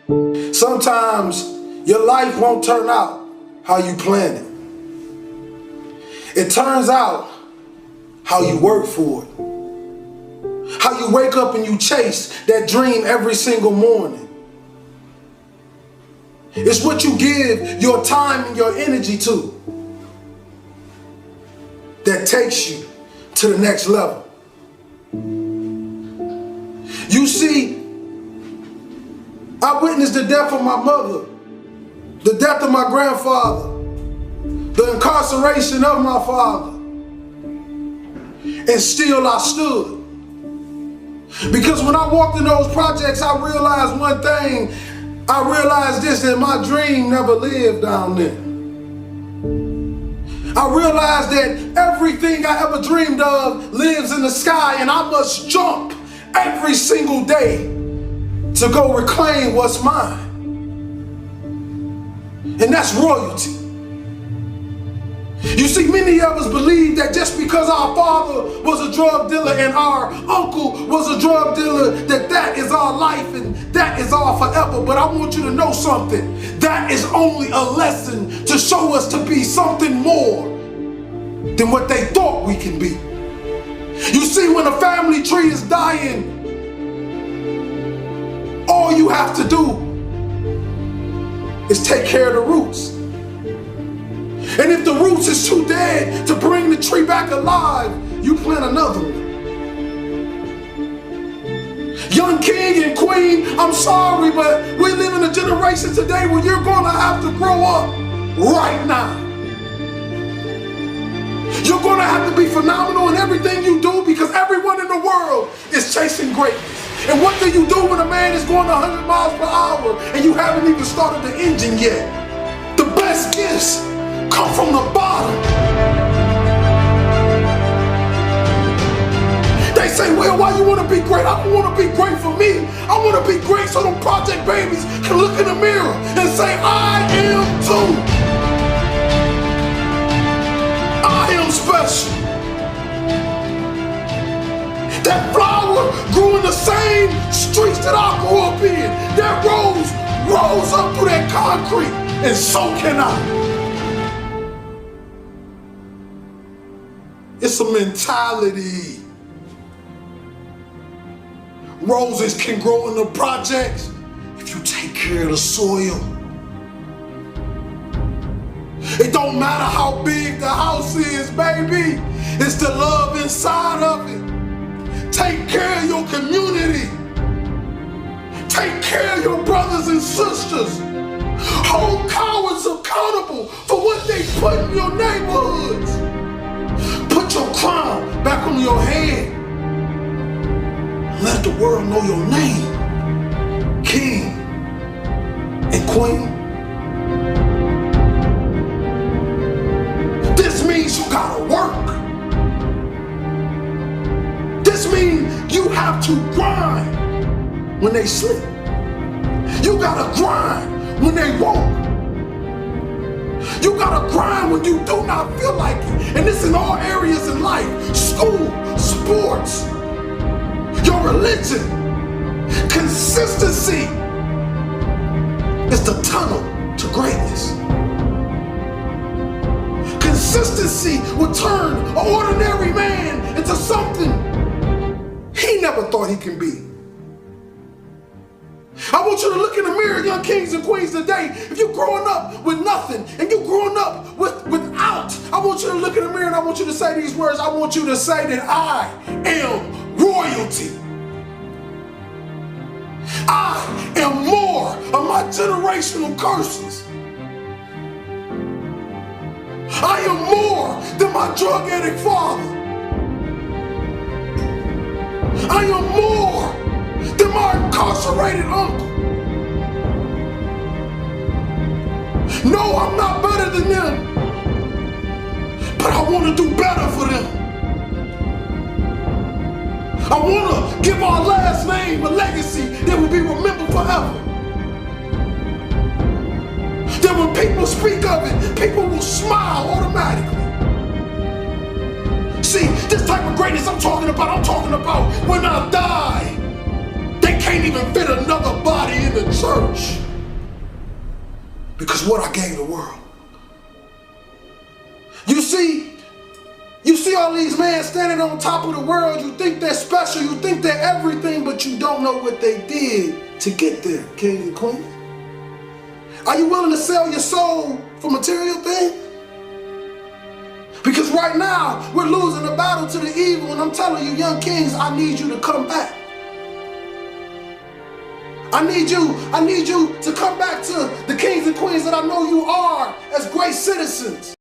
Sometimes your life won't turn out how you planned it. It turns out how you work for it. How you wake up and you chase that dream every single morning. It's what you give your time and your energy to that takes you to the next level. You see, I witnessed the death of my mother, the death of my grandfather, the incarceration of my father, and still I stood. Because when I walked in those projects, I realized one thing. I realized this, that my dream never lived down there. I realized that everything I ever dreamed of lives in the sky, and I must jump every single day to go reclaim what's mine. And that's royalty. You see, many of us believe that just because our father was a drug dealer and our uncle was a drug dealer, that is our life and that is all forever. But I want you to know something. That is only a lesson to show us to be something more than what they thought we can be. You see, when a family tree is dying, all you have to do is take care of the roots. And if the roots is too dead to bring the tree back alive, you plant another one. Young king and queen, I'm sorry, but we live in a generation today where you're gonna have to grow up right now. You're gonna have to be phenomenal in everything you do because everyone in the world is chasing greatness. And what do you do when a man is going 100 miles per hour and you haven't even started the engine yet? The best gifts come from the bottom. They say, well, why you want to be great? I don't want to be great for me. I want to be great so them project babies can look in the mirror and say, I am too. I am special. That flower grew in the same streets that I grew up in. That rose up through that concrete, and so can I. It's a mentality. Roses can grow in the projects if you take care of the soil. It don't matter how big the house is, baby. It's the love inside of it. Take care of your community. Take care of your brothers and sisters. Hold cowards accountable for what they put in your neighborhoods. Put your crown back on your head. Let the world know your name, king and queen. This means you gotta work. This means you have to grind when they sleep. You gotta grind when they won't. You gotta grind when you do not feel like it. And this in all areas in life. School, sports, your religion. Consistency is the tunnel to greatness. Consistency will turn an ordinary man into something he never thought he can be. I want you to look in the mirror, young kings and queens, today. If you're growing up with nothing and you're growing up without, I want you to look in the mirror and I want you to say these words. I want you to say that I am royalty. I am more of my generational curses. I am more than my drug addict father. I am more than my incarcerated uncle. No, I'm not better than them, but I want to do better for them. I want to give our last name a legacy that will be remembered forever. That when people speak of it, people will smile automatically. See, this type of greatness I'm talking about when I die, they can't even fit another body in the church. because what I gave the world. You see all these men standing on top of the world. You think they're special, you think they're everything, but you don't know what they did to get there, kings and queens. Are you willing to sell your soul for material things? Because right now, we're losing the battle to the evil, and I'm telling you, young kings, I need you to come back. I need you to come back to the kings and queens that I know you are as great citizens.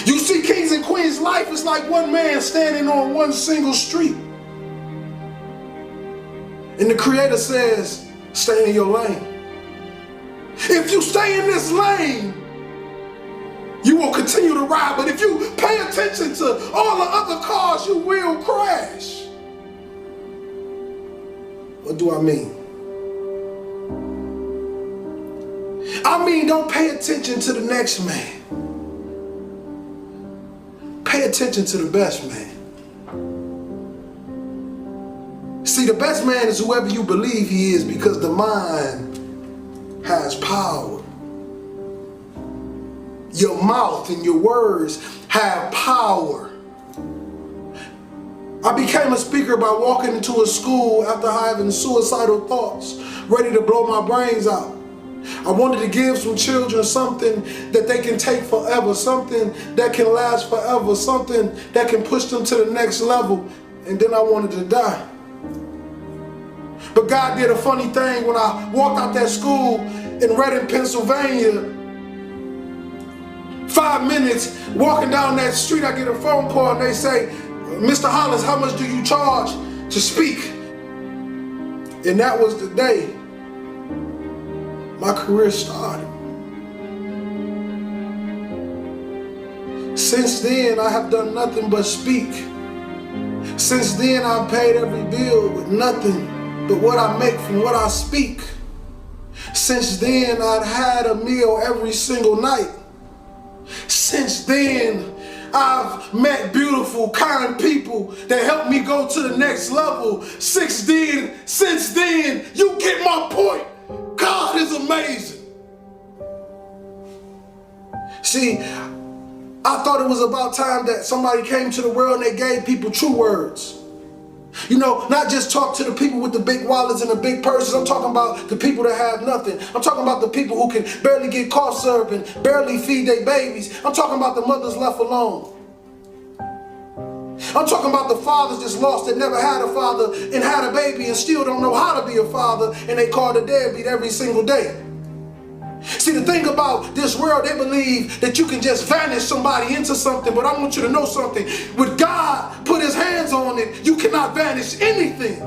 You see, kings and queens, life is like one man standing on one single street. And the Creator says, stay in your lane. If you stay in this lane, you will continue to ride. But if you pay attention to all the other cars, you will crash. What do I mean? I mean, don't pay attention to the next man. Pay attention to the best man. See, the best man is whoever you believe he is, because the mind has power. Your mouth and your words have power. I became a speaker by walking into a school after having suicidal thoughts, ready to blow my brains out. I wanted to give some children something that they can take forever, something that can last forever, something that can push them to the next level, and then I wanted to die. But God did a funny thing when I walked out that school in Reading, Pennsylvania. 5 minutes walking down that street, I get a phone call and they say, Mr. Hollins, how much do you charge to speak? And that was the day my career started. Since then, I have done nothing but speak. Since then, I've paid every bill with nothing but what I make from what I speak. Since then, I've had a meal every single night. Since then, I've met beautiful, kind people that helped me go to the next level. Since then, you get my point. God is amazing. See, I thought it was about time that somebody came to the world and they gave people true words. You know, not just talk to the people with the big wallets and the big purses. I'm talking about the people that have nothing. I'm talking about the people who can barely get cough syrup and barely feed their babies. I'm talking about the mothers left alone. I'm talking about the fathers just lost that never had a father and had a baby and still don't know how to be a father, and they call the deadbeat every single day. See, the thing about this world, they believe that you can just vanish somebody into something, but I want you to know something. When God put his hands on it, you cannot vanish anything.